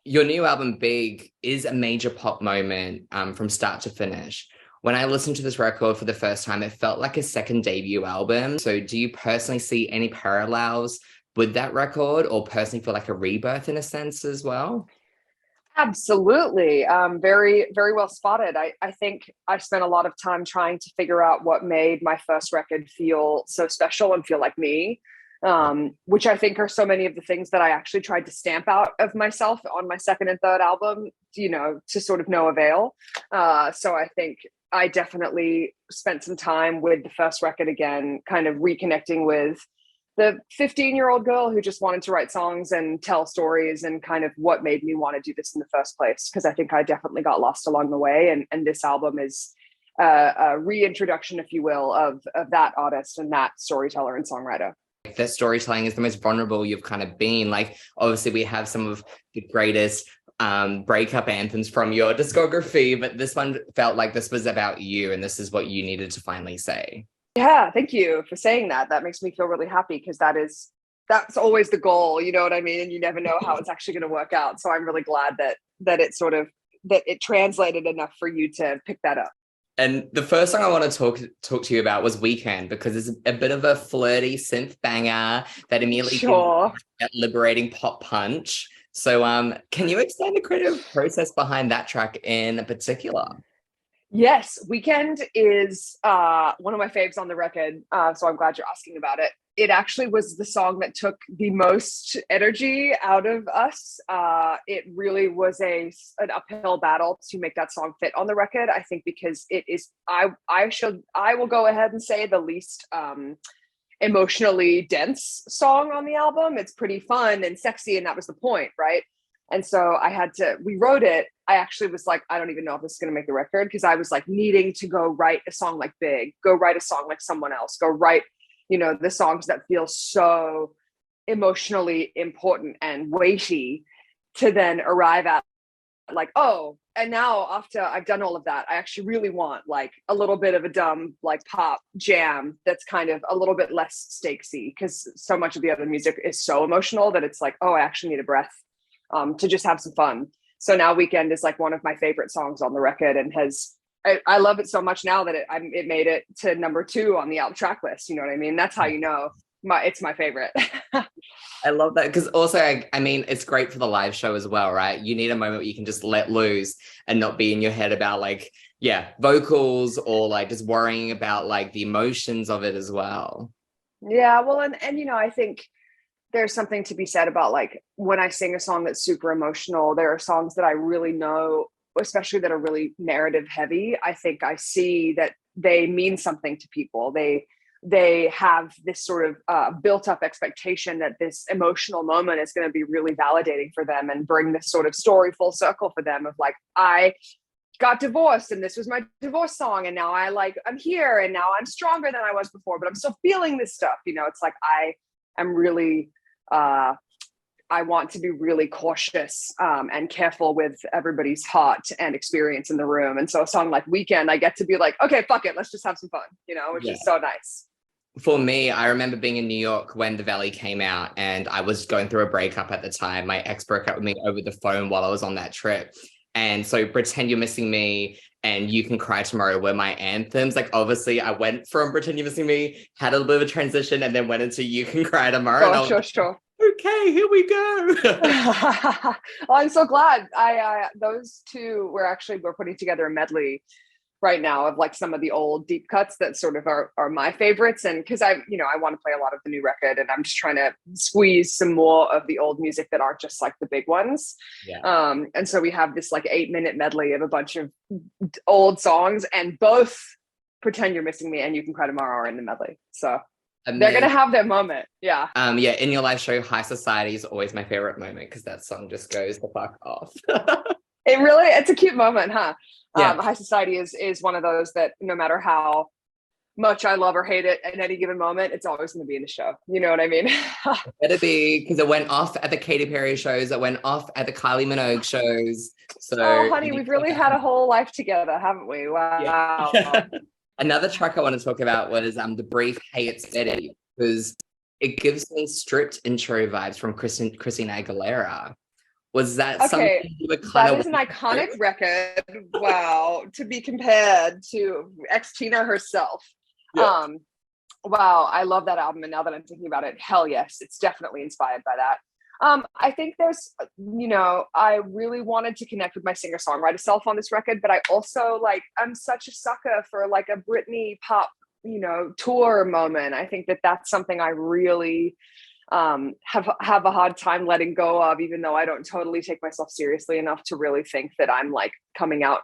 Your new album, Big, is a major pop moment from start to finish. When I listened to this record for the first time, it felt like a second debut album. So, do you personally see any parallels with that record, or personally feel like a rebirth in a sense as well? Absolutely. Very, very well spotted. I think I spent a lot of time trying to figure out what made my first record feel so special and feel like me, which I think are so many of the things that I actually tried to stamp out of myself on my second and third album, to sort of no avail. So I think I definitely spent some time with the first record again, kind of reconnecting with the 15-year-old girl who just wanted to write songs and tell stories, and kind of what made me want to do this in the first place. Because I think I definitely got lost along the way. And this album is a reintroduction, if you will, of that artist and that storyteller and songwriter. Their storytelling is the most vulnerable you've kind of been. Like, obviously, we have some of the greatest breakup anthems from your discography, but this one felt like this was about you, and this is what you needed to finally say. Yeah, thank you for saying that. That makes me feel really happy, because that's always the goal, you know what I mean? And you never know how it's actually going to work out. So I'm really glad that it translated enough for you to pick that up. And the first song I want to talk to you about was Weekend, because it's a bit of a flirty synth banger that immediately Sure. gives that liberating pop punch. So can you explain the creative process behind that track in particular? Yes, Weekend is one of my faves on the record, so I'm glad you're asking about it. It actually was the song that took the most energy out of us. It really was an uphill battle to make that song fit on the record. I think because it is, I will go ahead and say, the least emotionally dense song on the album. It's pretty fun and sexy, and that was the point, right? And so we wrote it. I actually was like, I don't even know if this is going to make the record, because I was like needing to go write a song like Big, go write a song like Someone Else, go write, the songs that feel so emotionally important and weighty, to then arrive at like, oh, and now after I've done all of that, I actually really want like a little bit of a dumb, like, pop jam that's kind of a little bit less stakesy, because so much of the other music is so emotional that it's like, oh, I actually need a breath to just have some fun. So now Weekend is like one of my favorite songs on the record, and I love it so much now that it made it to number 2 on the album track list. You know what I mean? That's how you know it's my favorite. I love that, because also, I mean, it's great for the live show as well, right? You need a moment where you can just let loose and not be in your head about like, yeah, vocals, or like just worrying about like the emotions of it as well. Yeah, well, and I think there's something to be said about, like, when I sing a song that's super emotional, there are songs that I really know, especially that are really narrative heavy. I think I see that they mean something to people. They have this sort of built up expectation that this emotional moment is going to be really validating for them, and bring this sort of story full circle for them of like, I got divorced and this was my divorce song, and now I'm here, and now I'm stronger than I was before, but I'm still feeling this stuff. It's like I'm really I want to be really cautious and careful with everybody's heart and experience in the room. And so a song like Weekend, I get to be like, okay, fuck it, let's just have some fun, which is so nice. For me, I remember being in New York when The Valley came out, and I was going through a breakup at the time. My ex broke up with me over the phone while I was on that trip. And so Pretend You're Missing Me and You Can Cry Tomorrow were my anthems. Like, obviously, I went from Pretend You're Missing Me, had a little bit of a transition, and then went into You Can Cry Tomorrow. Sure. Okay, here we go. Well, I'm so glad. I those two we're putting together a medley right now of like some of the old deep cuts that sort of are my favorites. And because I want to play a lot of the new record, and I'm just trying to squeeze some more of the old music that aren't just like the big ones. Yeah. And so we have this like 8-minute medley of a bunch of old songs, and both Pretend You're Missing Me and You Can Cry Tomorrow are in the medley. So amazing. They're gonna have their moment. Yeah. In your live show, High Society is always my favorite moment, because that song just goes the fuck off. It's a cute moment, huh? Yeah. High Society is one of those that no matter how much I love or hate it at any given moment, it's always going to be in the show. You know what I mean? It better be, because it went off at the Katy Perry shows. It went off at the Kylie Minogue shows. So, oh, honey, we've really had a whole life together, haven't we? Wow. Yeah. Another track I want to talk about was the brief Hey It's Eddie, because it gives me stripped intro vibes from Christina Aguilera. Was that something Okay, you were kind that of is an iconic record. Wow, to be compared to ex Tina herself. Yeah. Um, wow, I love that album. And now that I'm thinking about it, hell yes, it's definitely inspired by that. I think there's, I really wanted to connect with my singer-songwriter self on this record, but I also like, I'm such a sucker for like a Britney pop, tour moment. I think that that's something I really have a hard time letting go of, even though I don't totally take myself seriously enough to really think that I'm like coming out,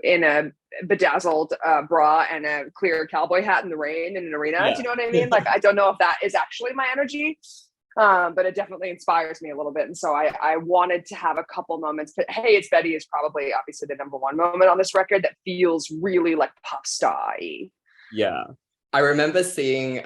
in a bedazzled bra and a clear cowboy hat in the rain in an arena. Yeah. Do you know what I mean? Like, I don't know if that is actually my energy, but it definitely inspires me a little bit. And so I wanted to have a couple moments, but Hey, It's Betty is probably obviously the number one moment on this record that feels really like pop star-y. Yeah. I remember seeing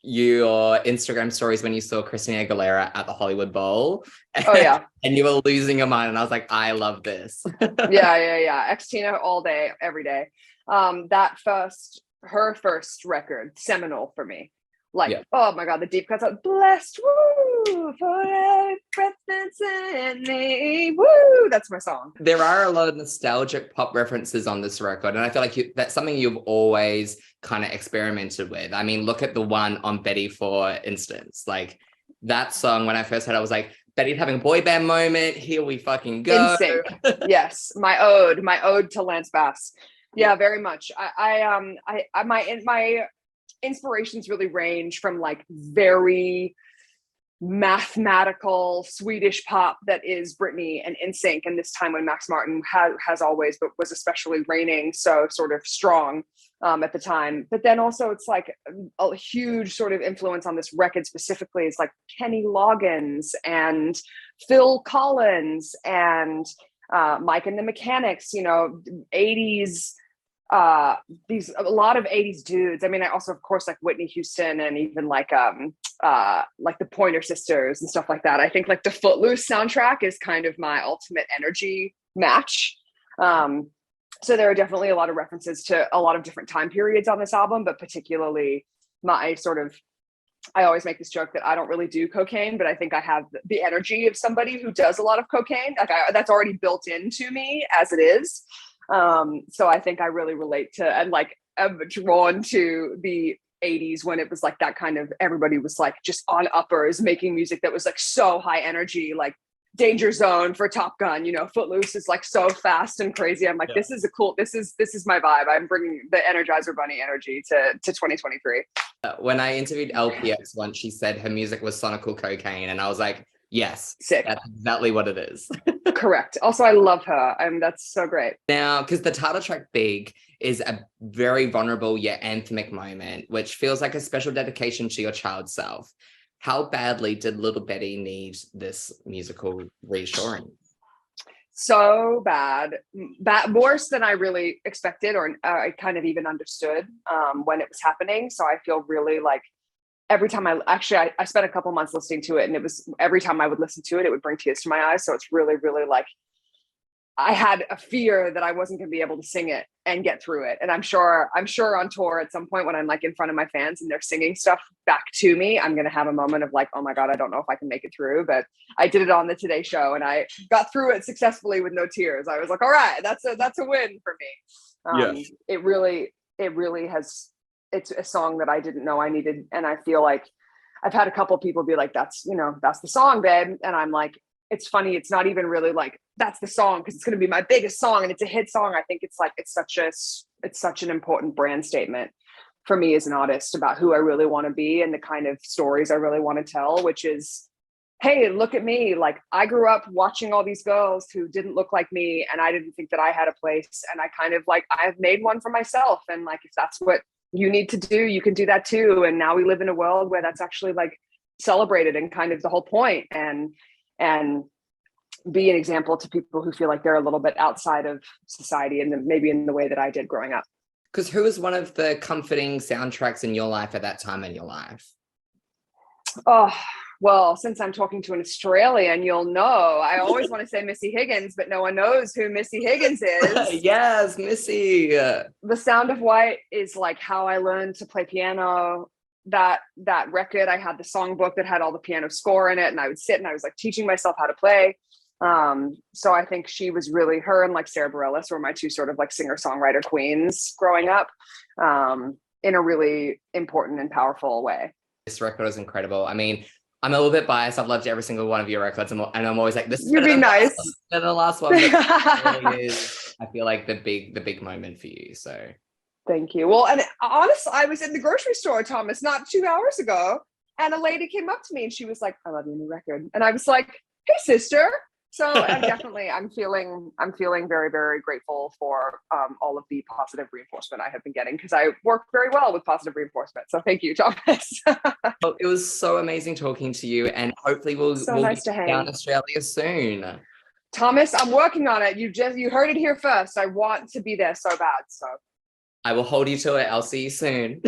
your Instagram stories when you saw Christina Aguilera at the Hollywood Bowl. Oh yeah. And you were losing your mind. And I was like, I love this. Yeah. Ex-Tina all day, every day. Her first record, seminal for me. Like, yeah. Oh my God, the deep cuts out, blessed, woo, for every breath that's in me, woo, that's my song. There are a lot of nostalgic pop references on this record, and I feel like that's something you've always kind of experimented with. I mean, look at the one on Betty, for instance. Like, that song, when I first heard it, I was like, Betty's having a boy band moment, here we fucking go. In sync. Yes, my ode to Lance Bass. Yeah, very much. My inspirations really range from like very mathematical Swedish pop that is Britney and NSYNC, and this time when Max Martin has always, but was especially reigning so sort of strong at the time. But then also it's like a huge sort of influence on this record specifically is like Kenny Loggins and Phil Collins and Mike and the Mechanics, 80s a lot of 80s dudes. I mean, I also of course like Whitney Houston and even like the Pointer Sisters and stuff like that. I think like the Footloose soundtrack is kind of my ultimate energy match. So there are definitely a lot of references to a lot of different time periods on this album, but particularly I always make this joke that I don't really do cocaine, but I think I have the energy of somebody who does a lot of cocaine. Like that's already built into me as it is. So I think I really relate to, and like I'm drawn to the 80s when it was like that kind of, everybody was like just on uppers making music that was like so high energy, like Danger Zone for Top Gun, Footloose is like so fast and crazy. I'm like, This is my vibe. I'm bringing the Energizer Bunny energy to 2023. When I interviewed LPX once, she said her music was sonical cocaine, and I was like, yes, sick. That's exactly what it is. Correct. Also, I love her. That's so great. Now, because the title track Big is a very vulnerable yet anthemic moment, which feels like a special dedication to your child self. How badly did little Betty need this musical reassuring? So bad, worse than I really expected, or I kind of even understood when it was happening. So I feel really like every time I spent a couple months listening to it, and it was every time I would listen to it, it would bring tears to my eyes. So it's really, really like I had a fear that I wasn't going to be able to sing it and get through it. And I'm sure on tour at some point when I'm like in front of my fans and they're singing stuff back to me, I'm going to have a moment of like, oh my God, I don't know if I can make it through, but I did it on the Today Show and I got through it successfully with no tears. I was like, all right, that's a win for me. It really has, it's a song that I didn't know I needed. And I feel like I've had a couple people be like, that's the song, babe. And I'm like, it's funny. It's not even really like, that's the song, because it's going to be my biggest song and it's a hit song. I think it's like, it's such an important brand statement for me as an artist about who I really want to be and the kind of stories I really want to tell, which is, hey, look at me. Like I grew up watching all these girls who didn't look like me and I didn't think that I had a place. And I kind of like, I've made one for myself. And like, if that's what you need to do, you can do that too. And now we live in a world where that's actually like celebrated and kind of the whole point, and be an example to people who feel like they're a little bit outside of society and maybe in the way that I did growing up. Because who was one of the comforting soundtracks in your life at that time in your life? Oh, well, since I'm talking to an Australian, you'll know I always want to say Missy Higgins, but no one knows who Missy Higgins is. Yes, Missy. The Sound of White is like how I learned to play piano. That record, I had the songbook that had all the piano score in it, and I would sit and I was like teaching myself how to play. So I think she was really, her and like Sarah Bareilles were my two sort of like singer-songwriter queens growing up, in a really important and powerful way. This record was incredible. I mean, I'm a little bit biased. I've loved every single one of your records, and I'm always like, this is You're better being than nice. the last one. But it really is, I feel like the big moment for you. So Thank you. Well, and honestly, I was in the grocery store, Thomas, not 2 hours ago, and a lady came up to me and she was like, "I love your new record," and I was like, "Hey, sister." So I'm feeling very, very grateful for all of the positive reinforcement I have been getting, because I work very well with positive reinforcement. So thank you, Thomas. well, it was so amazing talking to you, and hopefully So we'll nice get to down hang. Australia soon. Thomas, I'm working on it. You heard it here first. I want to be there so bad. So I will hold you to it. I'll see you soon.